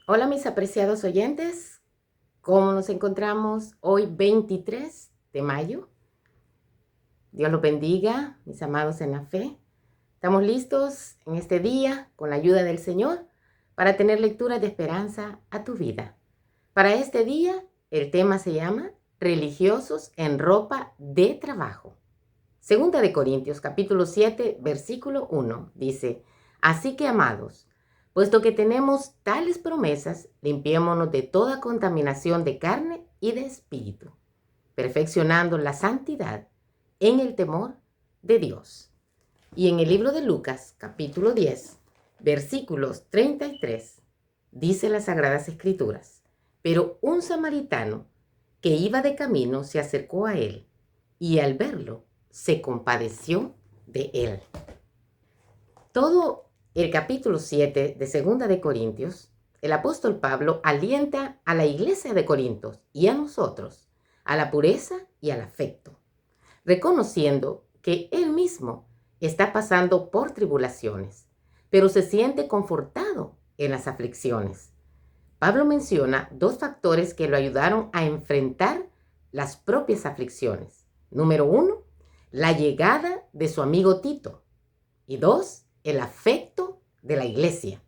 Hola mis apreciados oyentes, ¿cómo nos encontramos hoy 23 de mayo? Dios los bendiga, mis amados en la fe. Estamos listos en este día, con la ayuda del Señor, para tener lecturas de esperanza a tu vida. Para este día, el tema se llama Religiosos en ropa de trabajo. Segunda de Corintios, capítulo 7, versículo 1, dice: Así que, amados, puesto que tenemos tales promesas, limpiémonos de toda contaminación de carne y de espíritu, perfeccionando la santidad en el temor de Dios. Y en el libro de Lucas, capítulo 10, versículos 33, dice las Sagradas Escrituras: Pero un samaritano que iba de camino se acercó a él, y al verlo, se compadeció de él. Todo el capítulo 7 de Segunda de Corintios, el apóstol Pablo alienta a la iglesia de Corintios y a nosotros a la pureza y al afecto, reconociendo que él mismo está pasando por tribulaciones, pero se siente confortado en las aflicciones. Pablo menciona dos factores que lo ayudaron a enfrentar las propias aflicciones. Número 1, la llegada de su amigo Tito. Y 2, el afecto de la iglesia.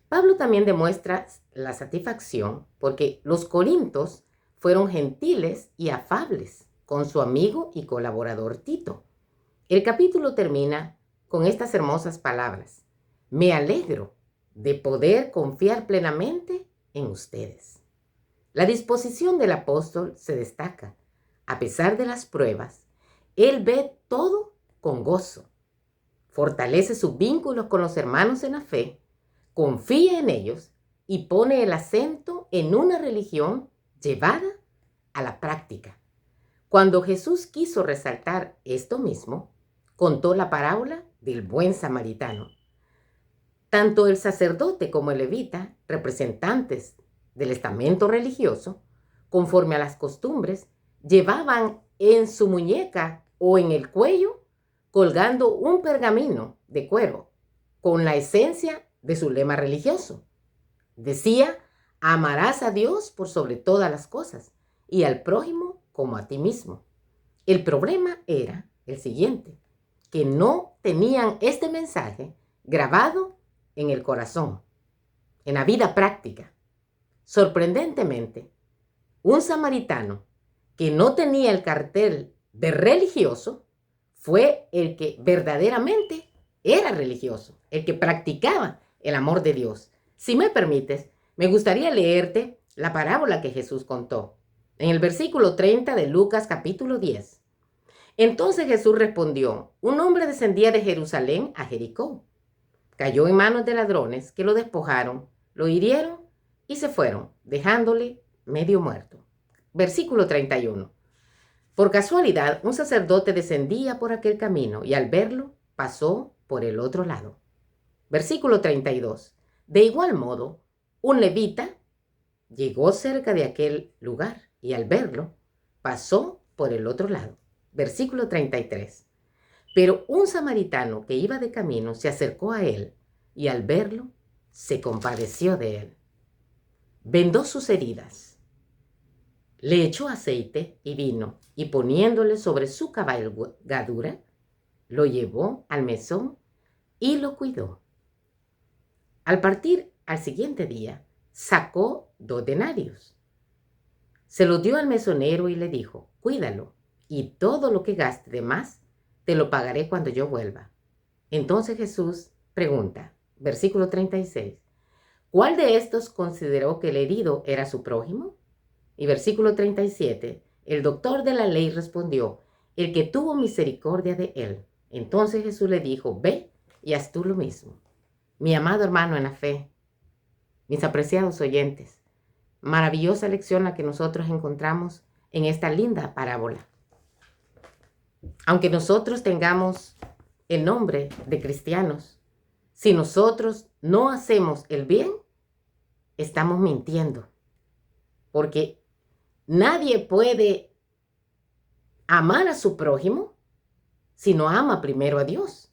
Pablo también demuestra la satisfacción porque los corintios fueron gentiles y afables con su amigo y colaborador Tito. El capítulo termina con estas hermosas palabras: Me alegro de poder confiar plenamente en ustedes. La disposición del apóstol se destaca. A pesar de las pruebas, él ve todo con gozo. Fortalece sus vínculos con los hermanos en la fe, confía en ellos y pone el acento en una religión llevada a la práctica. Cuando Jesús quiso resaltar esto mismo, contó la parábola del buen samaritano. Tanto el sacerdote como el levita, representantes del estamento religioso, conforme a las costumbres, llevaban en su muñeca o en el cuello colgando un pergamino de cuero con la esencia de su lema religioso. Decía: amarás a Dios por sobre todas las cosas y al prójimo como a ti mismo. El problema era el siguiente: que no tenían este mensaje grabado en el corazón, en la vida práctica. Sorprendentemente, un samaritano que no tenía el cartel de religioso fue el que verdaderamente era religioso, el que practicaba el amor de Dios. Si me permites, me gustaría leerte la parábola que Jesús contó en el versículo 30 de Lucas capítulo 10. Entonces Jesús respondió: un hombre descendía de Jerusalén a Jericó. Cayó en manos de ladrones que lo despojaron, lo hirieron y se fueron, dejándole medio muerto. Versículo 31. Por casualidad, un sacerdote descendía por aquel camino y al verlo pasó por el otro lado. Versículo 32. De igual modo, un levita llegó cerca de aquel lugar y al verlo pasó por el otro lado. Versículo 33. Pero un samaritano que iba de camino se acercó a él y al verlo se compadeció de él. Vendó sus heridas, le echó aceite y vino y poniéndole sobre su cabalgadura, lo llevó al mesón y lo cuidó. Al partir al siguiente día, sacó 2 denarios. Se los dio al mesonero y le dijo: cuídalo y todo lo que gaste de más te lo pagaré cuando yo vuelva. Entonces Jesús pregunta, versículo 36, ¿cuál de estos consideró que el herido era su prójimo? Y versículo 37, el doctor de la ley respondió: el que tuvo misericordia de él. Entonces Jesús le dijo: ve y haz tú lo mismo. Mi amado hermano en la fe, mis apreciados oyentes, maravillosa lección la que nosotros encontramos en esta linda parábola. Aunque nosotros tengamos el nombre de cristianos, si nosotros no hacemos el bien, estamos mintiendo. Porque nadie puede amar a su prójimo si no ama primero a Dios.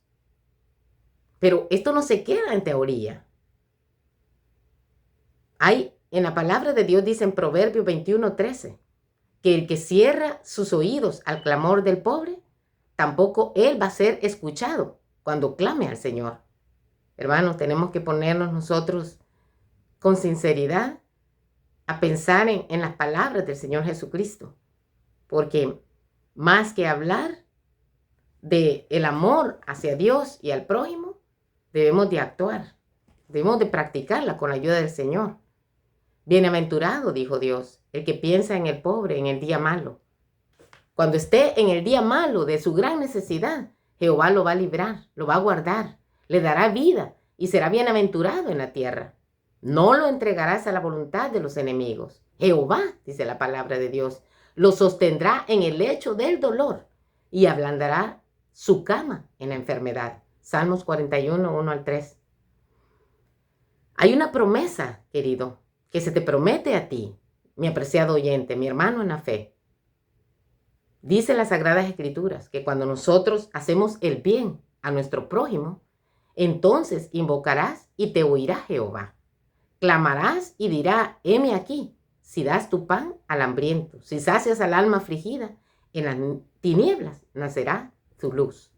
Pero esto no se queda en teoría. Hay en la palabra de Dios, dice en Proverbios 21:13, que el que cierra sus oídos al clamor del pobre, tampoco él va a ser escuchado cuando clame al Señor. Hermanos, tenemos que ponernos nosotros con sinceridad a pensar en las palabras del Señor Jesucristo, porque más que hablar de el amor hacia Dios y al prójimo, debemos de actuar, debemos de practicarla con la ayuda del Señor. Bienaventurado, dijo Dios, el que piensa en el pobre en el día malo. Cuando esté en el día malo de su gran necesidad, Jehová lo va a librar, lo va a guardar, le dará vida y será bienaventurado en la tierra. No lo entregarás a la voluntad de los enemigos. Jehová, dice la palabra de Dios, lo sostendrá en el lecho del dolor y ablandará su cama en la enfermedad. Salmos 41, 1-3. Hay una promesa, querido, que se te promete a ti, mi apreciado oyente, mi hermano en la fe. Dice las Sagradas Escrituras que cuando nosotros hacemos el bien a nuestro prójimo, entonces invocarás y te oirá Jehová. Clamarás y dirá, heme aquí, si das tu pan al hambriento, si sacias al alma afligida, en las tinieblas nacerá tu luz.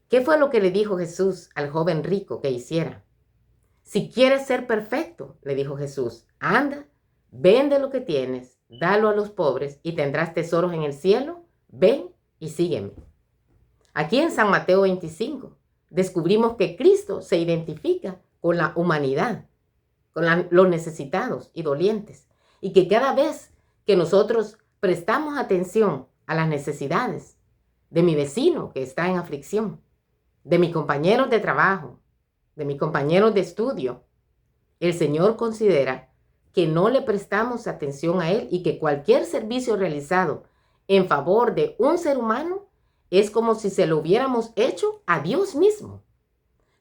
¿Qué fue lo que le dijo Jesús al joven rico que hiciera? Si quieres ser perfecto, le dijo Jesús, anda, vende lo que tienes, dalo a los pobres y tendrás tesoros en el cielo. Ven y sígueme. Aquí en San Mateo 25 descubrimos que Cristo se identifica con la humanidad, con los necesitados y dolientes, y que cada vez que nosotros prestamos atención a las necesidades de mi vecino que está en aflicción, de mis compañeros de trabajo, de mis compañeros de estudio, el Señor considera que no le prestamos atención a Él y que cualquier servicio realizado en favor de un ser humano es como si se lo hubiéramos hecho a Dios mismo.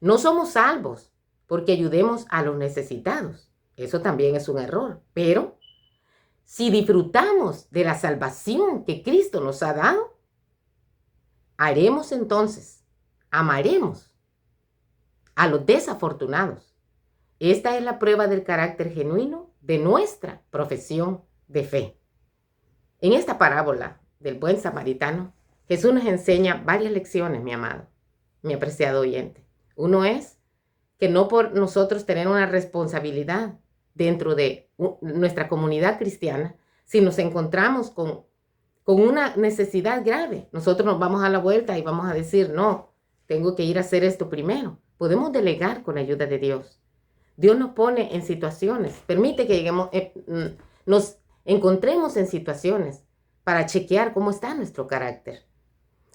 No somos salvos porque ayudemos a los necesitados. Eso también es un error. Pero si disfrutamos de la salvación que Cristo nos ha dado, haremos entonces, amaremos a los desafortunados. Esta es la prueba del carácter genuino de nuestra profesión de fe. En esta parábola del buen samaritano, Jesús nos enseña varias lecciones, mi amado, mi apreciado oyente. Uno es que no por nosotros tener una responsabilidad dentro de nuestra comunidad cristiana, si nos encontramos con una necesidad grave, nosotros nos vamos a la vuelta y vamos a decir, no, tengo que ir a hacer esto primero. Podemos delegar con la ayuda de Dios. Dios nos pone en situaciones, permite que nos encontremos en situaciones para chequear cómo está nuestro carácter.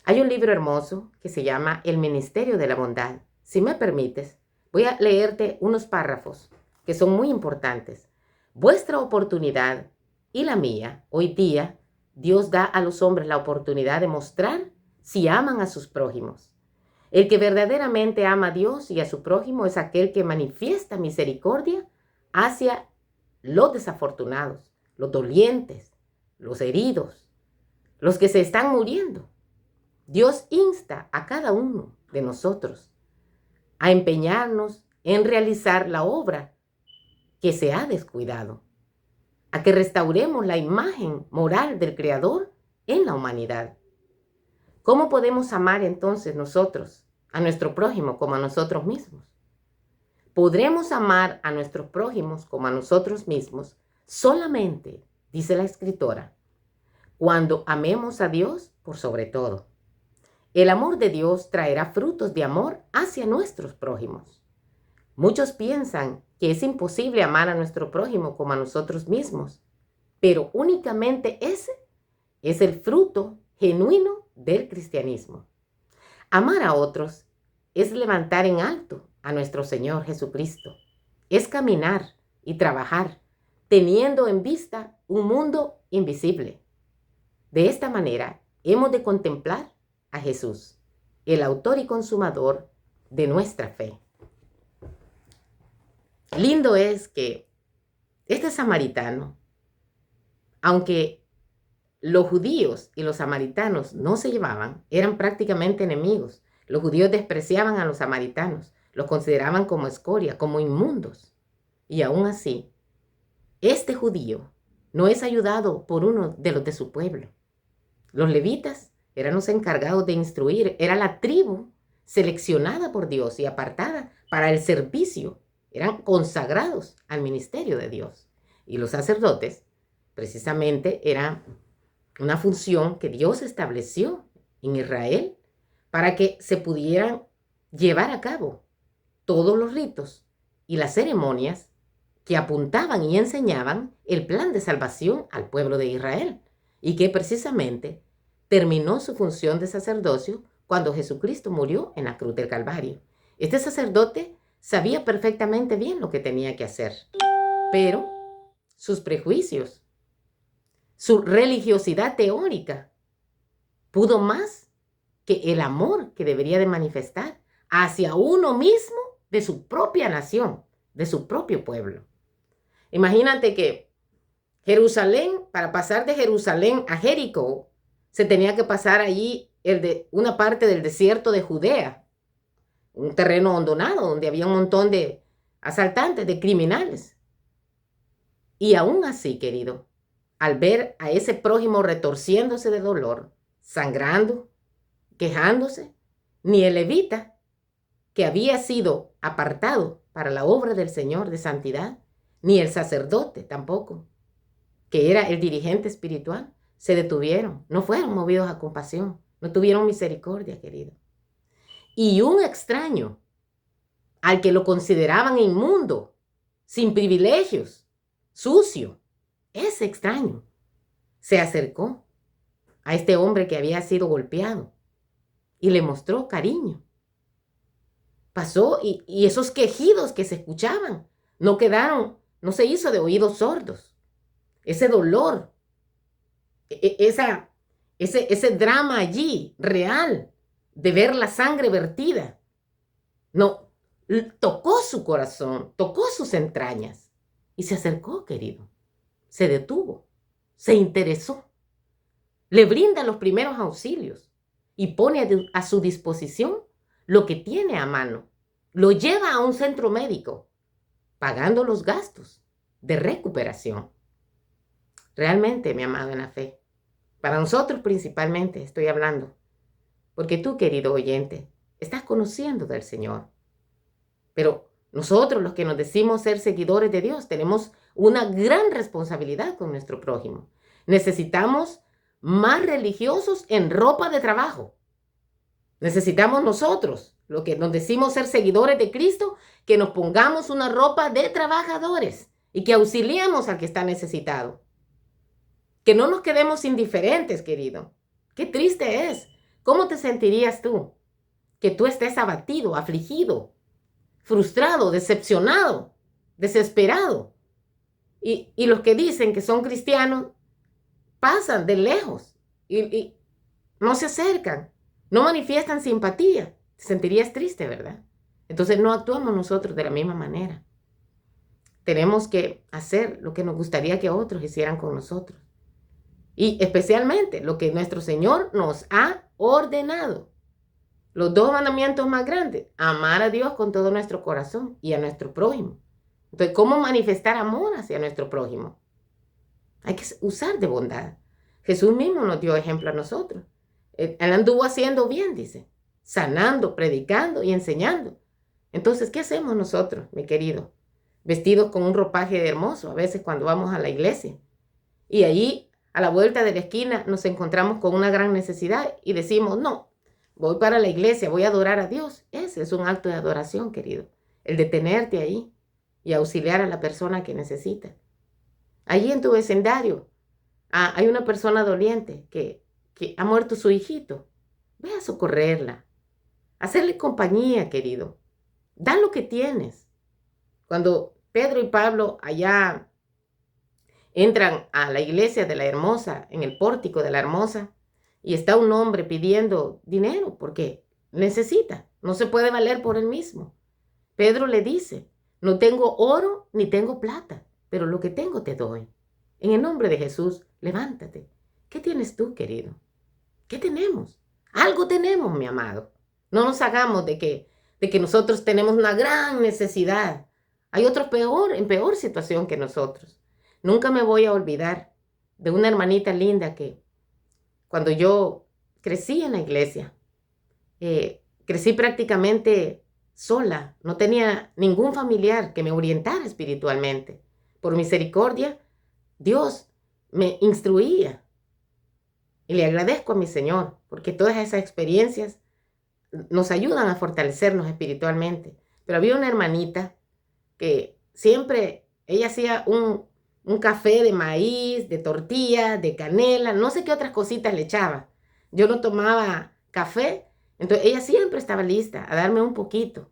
Hay un libro hermoso que se llama El Ministerio de la Bondad. Si me permites, voy a leerte unos párrafos que son muy importantes. Vuestra oportunidad y la mía, hoy día, Dios da a los hombres la oportunidad de mostrar si aman a sus prójimos. El que verdaderamente ama a Dios y a su prójimo es aquel que manifiesta misericordia hacia los desafortunados, los dolientes, los heridos, los que se están muriendo. Dios insta a cada uno de nosotros a empeñarnos en realizar la obra que se ha descuidado, a que restauremos la imagen moral del Creador en la humanidad. ¿Cómo podemos amar entonces nosotros a nuestro prójimo como a nosotros mismos? Podremos amar a nuestros prójimos como a nosotros mismos solamente, dice la escritora, cuando amemos a Dios por sobre todo. El amor de Dios traerá frutos de amor hacia nuestros prójimos. Muchos piensan que es imposible amar a nuestro prójimo como a nosotros mismos, pero únicamente ese es el fruto genuino del cristianismo. Amar a otros es levantar en alto a nuestro Señor Jesucristo. Es caminar y trabajar teniendo en vista un mundo invisible. De esta manera hemos de contemplar a Jesús, el autor y consumador de nuestra fe. Lindo es que este samaritano, aunque los judíos y los samaritanos no se llevaban, eran prácticamente enemigos. Los judíos despreciaban a los samaritanos, los consideraban como escoria, como inmundos. Y aún así, este judío no es ayudado por uno de los de su pueblo. Los levitas eran los encargados de instruir, era la tribu seleccionada por Dios y apartada para el servicio. Eran consagrados al ministerio de Dios. Y los sacerdotes, precisamente, era una función que Dios estableció en Israel para que se pudieran llevar a cabo todos los ritos y las ceremonias que apuntaban y enseñaban el plan de salvación al pueblo de Israel, y que precisamente terminó su función de sacerdocio cuando Jesucristo murió en la cruz del Calvario. Este sacerdote sabía perfectamente bien lo que tenía que hacer, pero sus prejuicios, su religiosidad teórica, pudo más que el amor que debería de manifestar hacia uno mismo de su propia nación, de su propio pueblo. Imagínate que Jerusalén, para pasar de Jerusalén a Jericó, se tenía que pasar allí una parte del desierto de Judea, un terreno abandonado donde había un montón de asaltantes, de criminales. Y aún así, querido, al ver a ese prójimo retorciéndose de dolor, sangrando, quejándose, ni el levita, que había sido apartado para la obra del Señor de santidad, ni el sacerdote tampoco, que era el dirigente espiritual, se detuvieron, no fueron movidos a compasión, no tuvieron misericordia, querido. Y un extraño, al que lo consideraban inmundo, sin privilegios, sucio, ese extraño se acercó a este hombre que había sido golpeado y le mostró cariño. Pasó y esos quejidos que se escuchaban no quedaron, no se hizo de oídos sordos. Ese dolor, ese drama allí, real, de ver la sangre vertida, no, tocó su corazón, tocó sus entrañas y se acercó, querido. Se detuvo, se interesó, le brinda los primeros auxilios y pone a su disposición lo que tiene a mano. Lo lleva a un centro médico, pagando los gastos de recuperación. Realmente, mi amado en la fe, para nosotros principalmente estoy hablando, porque tú, querido oyente, estás conociendo del Señor. Pero nosotros, los que nos decimos ser seguidores de Dios, tenemos una gran responsabilidad con nuestro prójimo. Necesitamos más religiosos en ropa de trabajo. Necesitamos nosotros, los que nos decimos ser seguidores de Cristo, que nos pongamos una ropa de trabajadores y que auxiliemos al que está necesitado. Que no nos quedemos indiferentes, querido. Qué triste es. ¿Cómo te sentirías tú? Que tú estés abatido, afligido, frustrado, decepcionado, desesperado. Y los que dicen que son cristianos pasan de lejos y no se acercan, no manifiestan simpatía. Te sentirías triste, ¿verdad? Entonces no actuamos nosotros de la misma manera. Tenemos que hacer lo que nos gustaría que otros hicieran con nosotros. Y especialmente lo que nuestro Señor nos ha ordenado. Los 2 mandamientos más grandes: amar a Dios con todo nuestro corazón y a nuestro prójimo. Entonces, ¿cómo manifestar amor hacia nuestro prójimo? Hay que usar de bondad. Jesús mismo nos dio ejemplo a nosotros. Él anduvo haciendo bien, dice, sanando, predicando y enseñando. Entonces, ¿qué hacemos nosotros, mi querido? Vestidos con un ropaje hermoso, a veces cuando vamos a la iglesia. Y allí, a la vuelta de la esquina, nos encontramos con una gran necesidad y decimos, no, voy para la iglesia, voy a adorar a Dios. Ese es un acto de adoración, querido. El detenerte ahí y auxiliar a la persona que necesita. Allí en tu vecindario hay una persona doliente que ha muerto su hijito. Ve a socorrerla. Hacerle compañía, querido. Da lo que tienes. Cuando Pedro y Pablo allá entran a la iglesia de la Hermosa, en el pórtico de la Hermosa, y está un hombre pidiendo dinero porque necesita, no se puede valer por él mismo. Pedro le dice, no tengo oro ni tengo plata, pero lo que tengo te doy. En el nombre de Jesús, levántate. ¿Qué tienes tú, querido? ¿Qué tenemos? Algo tenemos, mi amado. No nos hagamos de que nosotros tenemos una gran necesidad. Hay otros en peor situación que nosotros. Nunca me voy a olvidar de una hermanita linda que cuando yo crecí en la iglesia, crecí prácticamente sola. No tenía ningún familiar que me orientara espiritualmente. Por misericordia, Dios me instruía. Y le agradezco a mi Señor, porque todas esas experiencias nos ayudan a fortalecernos espiritualmente. Pero había una hermanita que siempre, ella hacía un café de maíz, de tortilla, de canela, no sé qué otras cositas le echaba. Yo no tomaba café, entonces ella siempre estaba lista a darme un poquito.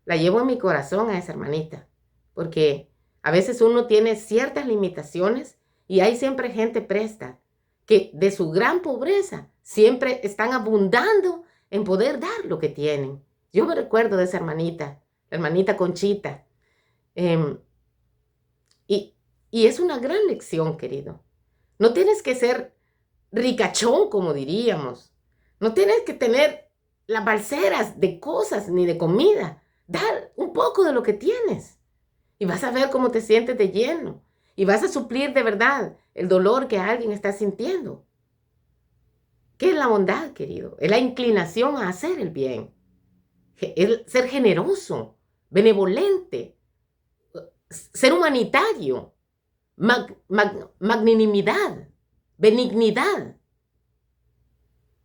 La llevo en mi corazón a esa hermanita, porque a veces uno tiene ciertas limitaciones y hay siempre gente presta que de su gran pobreza siempre están abundando en poder dar lo que tienen. Yo me recuerdo de esa hermanita, la hermanita Conchita. Y es una gran lección, querido. No tienes que ser ricachón, como diríamos. No tienes que tener las balseras de cosas ni de comida. Dar un poco de lo que tienes. Y vas a ver cómo te sientes de lleno. Y vas a suplir de verdad el dolor que alguien está sintiendo. ¿Qué es la bondad, querido? Es la inclinación a hacer el bien. Es ser generoso, benevolente, ser humanitario, magnanimidad, benignidad.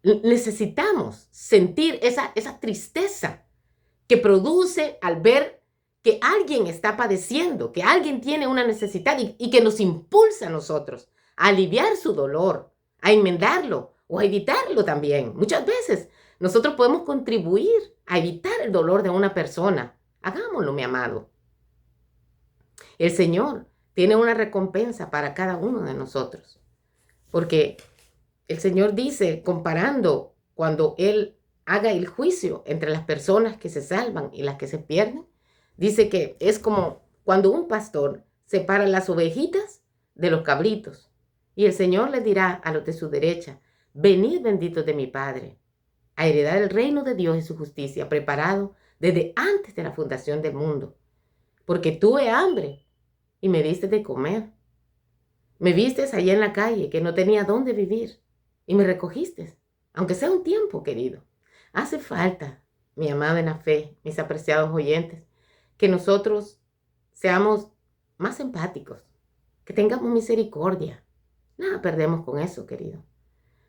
Necesitamos sentir esa tristeza que produce al ver que alguien está padeciendo, que alguien tiene una necesidad y que nos impulsa a nosotros a aliviar su dolor, a enmendarlo o a evitarlo también. Muchas veces nosotros podemos contribuir a evitar el dolor de una persona. Hagámoslo, mi amado. El Señor tiene una recompensa para cada uno de nosotros. Porque el Señor dice, comparando cuando Él haga el juicio entre las personas que se salvan y las que se pierden, dice que es como cuando un pastor separa las ovejitas de los cabritos. Y el Señor les dirá a los de su derecha, venid benditos de mi Padre, a heredar el reino de Dios y su justicia, preparado desde antes de la fundación del mundo. Porque tuve hambre y me diste de comer. Me vistes allá en la calle que no tenía dónde vivir y me recogiste, aunque sea un tiempo, querido. Hace falta, mi amada en la fe, mis apreciados oyentes, que nosotros seamos más empáticos, que tengamos misericordia. Nada perdemos con eso, querido.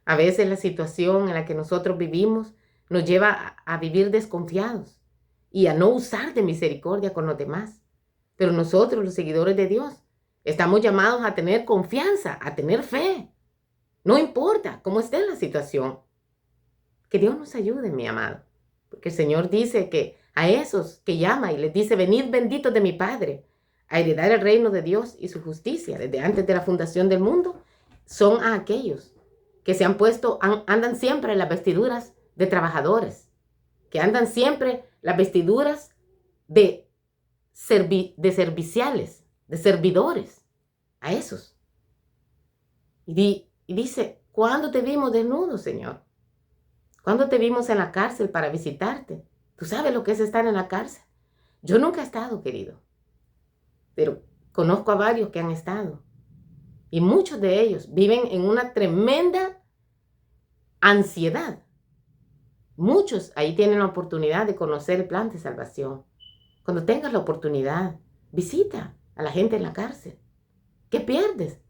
A veces la situación en la que nosotros vivimos nos lleva a vivir desconfiados y a no usar de misericordia con los demás. Pero nosotros, los seguidores de Dios, estamos llamados a tener confianza, a tener fe. No importa cómo esté la situación. Que Dios nos ayude, mi amado. Porque el Señor dice que a esos que llama y les dice, venid benditos de mi Padre, a heredar el reino de Dios y su justicia desde antes de la fundación del mundo, son a aquellos que se han puesto, andan siempre en las vestiduras de trabajadores, que andan siempre las vestiduras de serviciales, de servidores, a esos. Y dice, ¿cuándo te vimos desnudo, Señor? ¿Cuándo te vimos en la cárcel para visitarte? ¿Tú sabes lo que es estar en la cárcel? Yo nunca he estado, querido, pero conozco a varios que han estado. Y muchos de ellos viven en una tremenda ansiedad. Muchos ahí tienen la oportunidad de conocer el plan de salvación. Cuando tengas la oportunidad, visita a la gente en la cárcel. ¿Qué pierdes?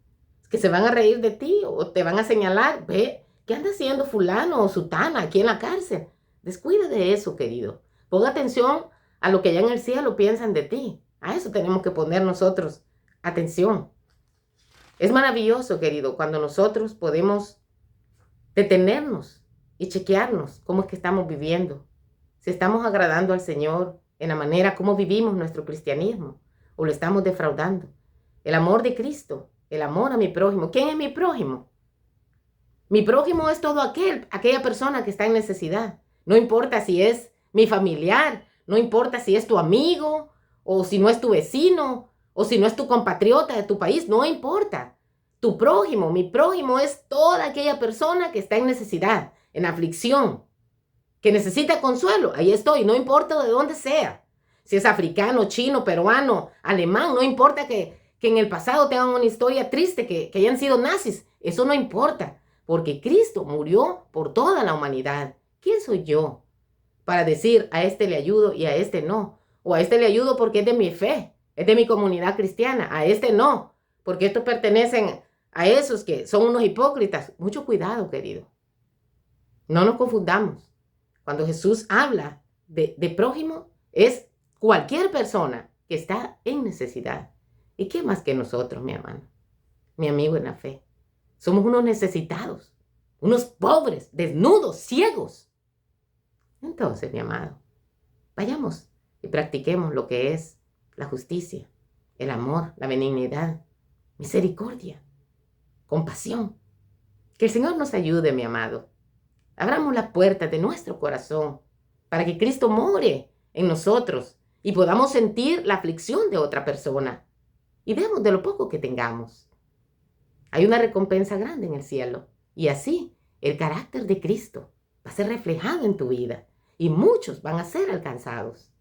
¿Que se van a reír de ti o te van a señalar? Ve, ¿qué anda haciendo fulano o sutana aquí en la cárcel? Descuida de eso, querido. Ponga atención a lo que allá en el cielo piensan de ti. A eso tenemos que poner nosotros atención. Es maravilloso, querido, cuando nosotros podemos detenernos y chequearnos cómo es que estamos viviendo. Si estamos agradando al Señor en la manera como vivimos nuestro cristianismo o lo estamos defraudando. El amor de Cristo, el amor a mi prójimo. ¿Quién es mi prójimo? Mi prójimo es todo aquella persona que está en necesidad. No importa si es mi familiar, no importa si es tu amigo, o si no es tu vecino, o si no es tu compatriota de tu país, no importa. Tu prójimo, mi prójimo es toda aquella persona que está en necesidad, en aflicción, que necesita consuelo. Ahí estoy, no importa de dónde sea. si es africano, chino, peruano, alemán, no importa que en el pasado tengan una historia triste, que hayan sido nazis, eso no importa, porque Cristo murió por toda la humanidad. ¿Quién soy yo para decir a este le ayudo y a este no? O a este le ayudo porque es de mi fe, es de mi comunidad cristiana, a este no, porque estos pertenecen a esos que son unos hipócritas. Mucho cuidado, querido. No nos confundamos. Cuando Jesús habla de prójimo, es cualquier persona que está en necesidad. ¿Y qué más que nosotros, mi hermano, mi amigo en la fe? Somos unos necesitados, unos pobres, desnudos, ciegos. Entonces, mi amado, vayamos y practiquemos lo que es la justicia, el amor, la benignidad, misericordia, compasión. Que el Señor nos ayude, mi amado. Abramos la puerta de nuestro corazón para que Cristo more en nosotros y podamos sentir la aflicción de otra persona. Y demos de lo poco que tengamos. Hay una recompensa grande en el cielo. Y así el carácter de Cristo va a ser reflejado en tu vida. Y muchos van a ser alcanzados.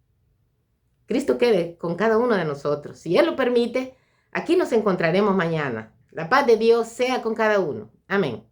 Cristo quede con cada uno de nosotros. Si Él lo permite, aquí nos encontraremos mañana. La paz de Dios sea con cada uno. Amén.